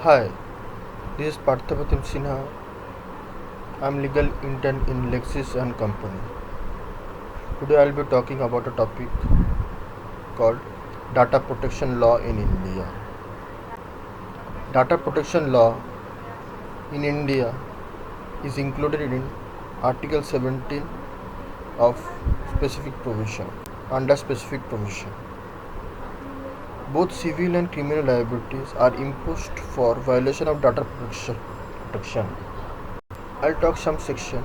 Hi, this is Parthapatim Sinha. I'm legal intern in Lexis and Company. Today I'll be talking about a topic called data protection law in India. Data protection law in India is included in Article 17 of specific provision. Under specific provision, both civil and criminal liabilities are imposed for violation of data protection. I'll talk some section.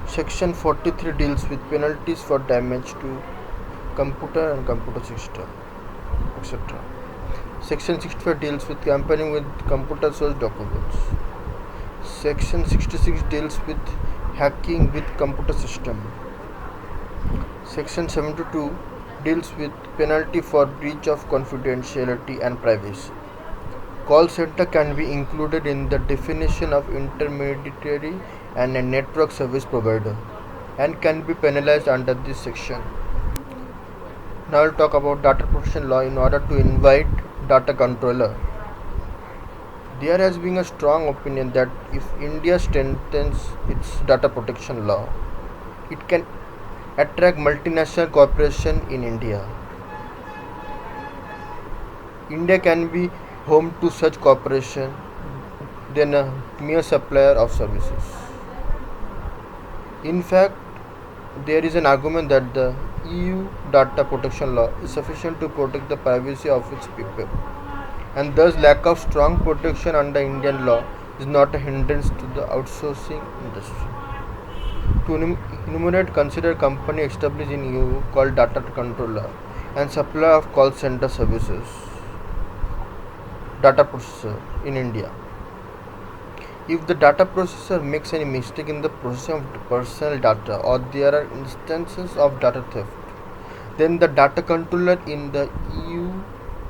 Section 43 deals with penalties for damage to computer and computer system, etc. Section 65 deals with tampering with computer source documents. Section 66 deals with hacking with computer system. Section 72 deals with penalty for breach of confidentiality and privacy. Call center can be included in the definition of intermediary and a network service provider and can be penalized under this section. Now I'll talk about data protection law in order to invite data controller. There has been a strong opinion that if India strengthens its data protection law, it can attract multinational corporation in India. India can be home to such corporation than a mere supplier of services. In fact, there is an argument that the EU data protection law is sufficient to protect the privacy of its people, and thus lack of strong protection under Indian law is not a hindrance to the outsourcing industry. To enumerate, consider company established in EU called data controller and supplier of call center services, data processor in India. If the data processor makes any mistake in the processing of personal data or there are instances of data theft, then the data controller in the EU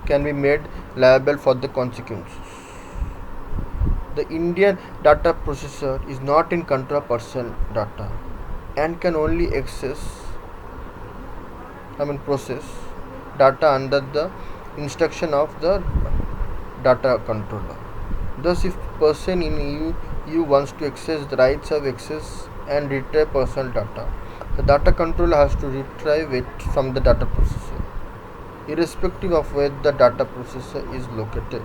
can be made liable for the consequences. The Indian data processor is not in control of personal data and can only process data under the instruction of the data controller. Thus, if person in EU wants to access the rights of access and retrieve personal data, the data controller has to retrieve it from the data processor, irrespective of where the data processor is located.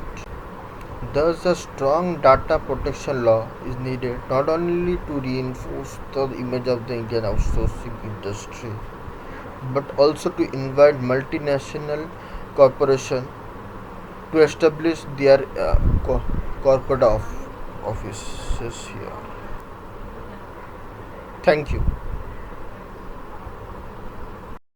Thus, a strong data protection law is needed not only to reinforce the image of the Indian outsourcing industry, but also to invite multinational corporations to establish their corporate offices here. Thank you.